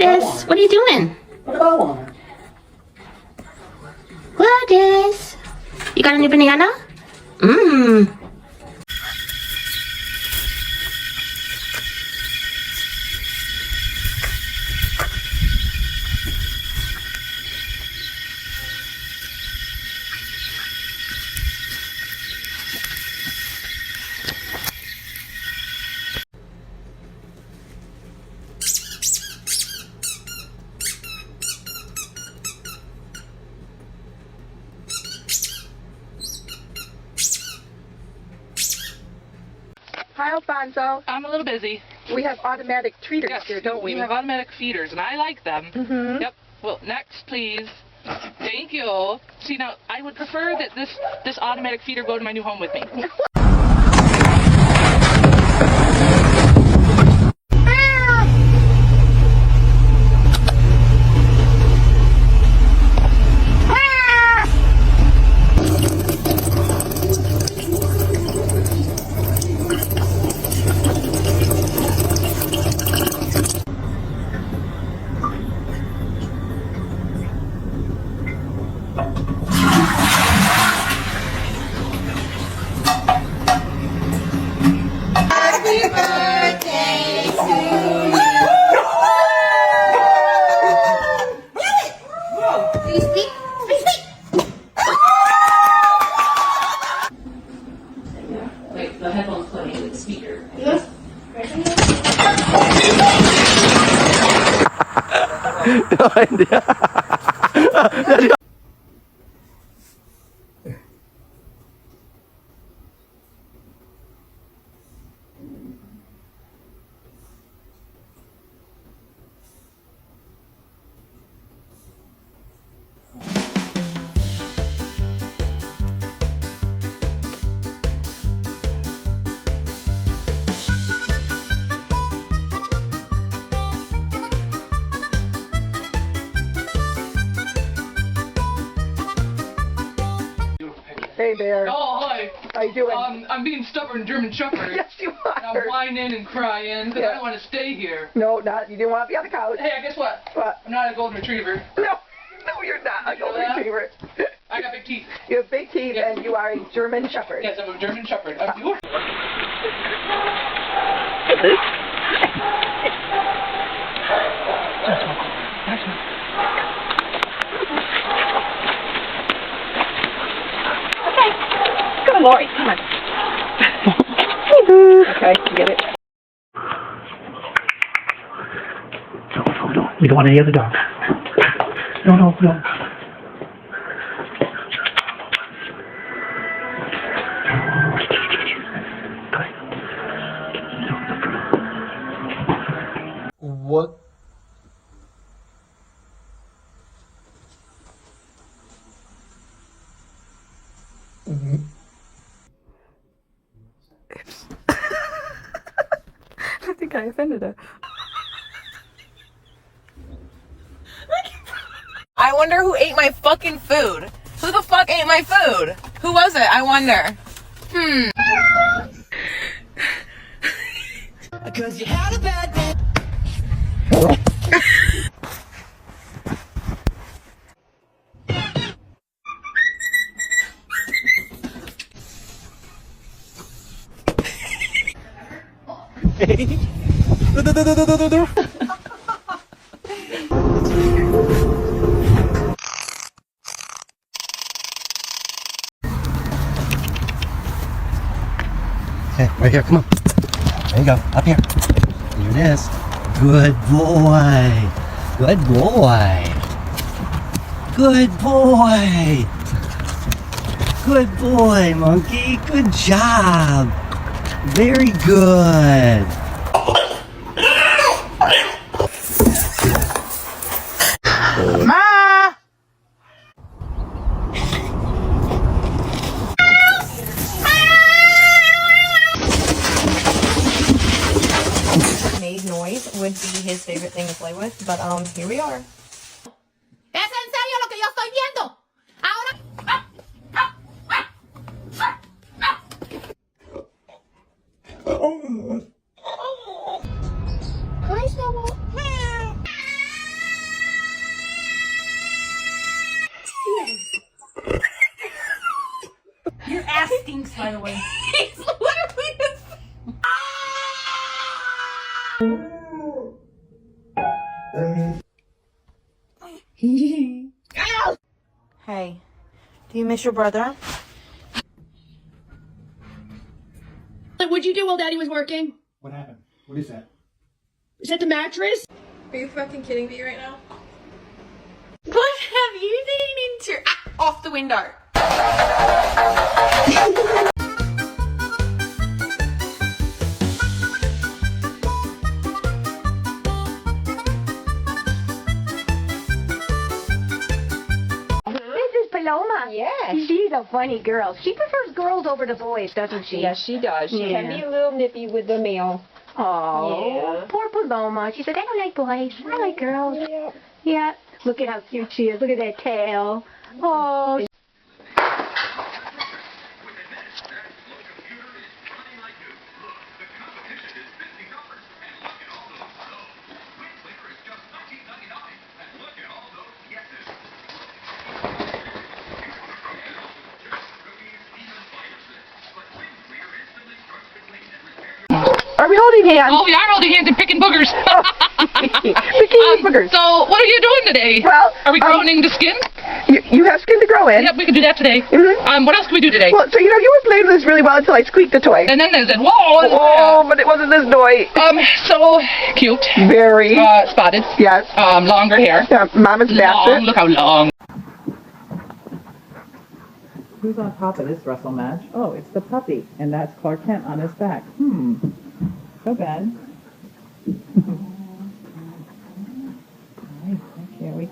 Gladys, what are you doing? What about one? Gladys, you got a new banana? Mmm. Hi, Alfonso. I'm a little busy. We have automatic treaters Yes, here, don't we? We have automatic feeders, and I like them. Mm-hmm. Yep. Well, next, please. Thank you. See, now, I would prefer that this automatic feeder go to my new home with me. Wait, the headphones playing with the speaker. Hey, Bear. Oh, hi. How you doing? I'm being stubborn German Shepherd. Yes, you And I'm are. whining and crying because I don't want to stay here. No, not. You didn't want to be on the couch. Hey, guess what? What? I'm not a golden retriever. No, you're not a You know golden that? retriever. I got big teeth. You have big teeth, Yes. and you are a German Shepherd. Yes, I'm a German Shepherd. I'm beautiful. Come on, Lori. Come on. Hey, boo. Okay, you get it. No, we don't want any other dogs. No. What? I think I offended her. I wonder who ate my fucking food. Who the fuck ate my food? Who was it? I wonder. Cause you had a bad day. Okay, right here, come on. There you go, up here. Here it is. Good boy. Good boy. Good boy. Good boy, monkey. Good job. Very good. Ma! Made noise would be his favorite thing to play with, but here we are. ¿Es en serio lo que yo estoy viendo? Ahora... Hi, Snowball. by the way. He's literally just... Hey, do you miss your brother? What'd you do while Daddy was working? What happened? What is that? Is that the mattress? Are you fucking kidding me right now? What have you been into? Off the window. Paloma. Yes. She's a funny girl. She prefers girls over to boys, doesn't she? Yes, she does. She can be a little nippy with the male. Oh, yeah. Poor Paloma. She said, I don't like boys. I like girls. Yeah. Yeah. Look at how cute she is. Look at that tail. Oh. Are we holding hands? Oh, we are holding hands and picking boogers. Picking boogers. So, what are you doing today? Well, are we growing the skin? You have skin to grow in. Yep, we can do that today. Mm-hmm. What else can we do today? Well, so you were playing with this really well until I squeaked the toy. And then they said, whoa! Oh, but it wasn't this toy. So cute. Very. Spotted. Yes. Longer hair. Yeah, Mama's long. Look how long. Who's on top of this Russell match? Oh, it's the puppy, and that's Clark Kent on his back. So bad. Nice, thank you.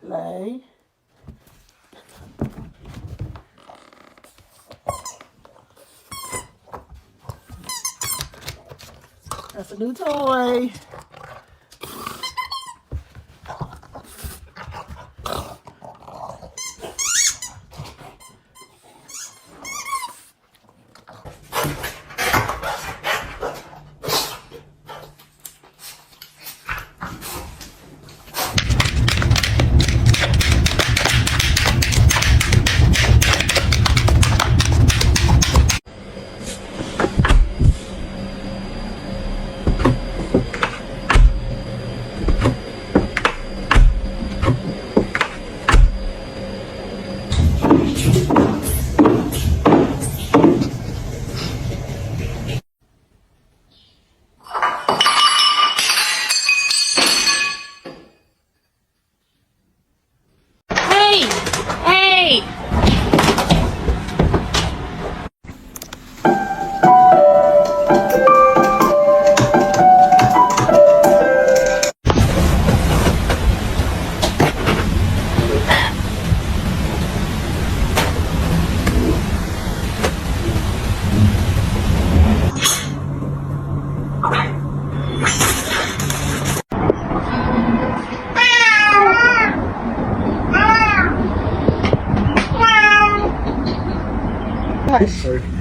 Lay. That's a new toy.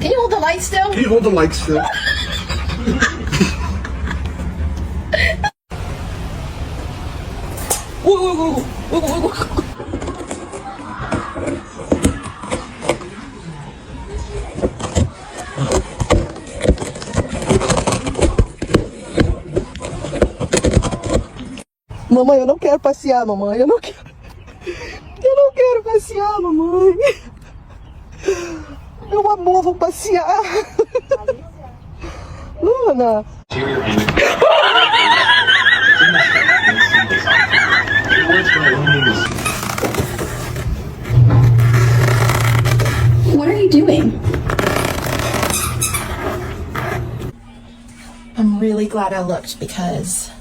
Can you hold the light still? Can you hold the light still? Mamãe, eu não quero passear, mamãe. Eu não quero passear, mamãe. Meu amor, vou passear. Luna. What are you doing? I'm really glad I looked because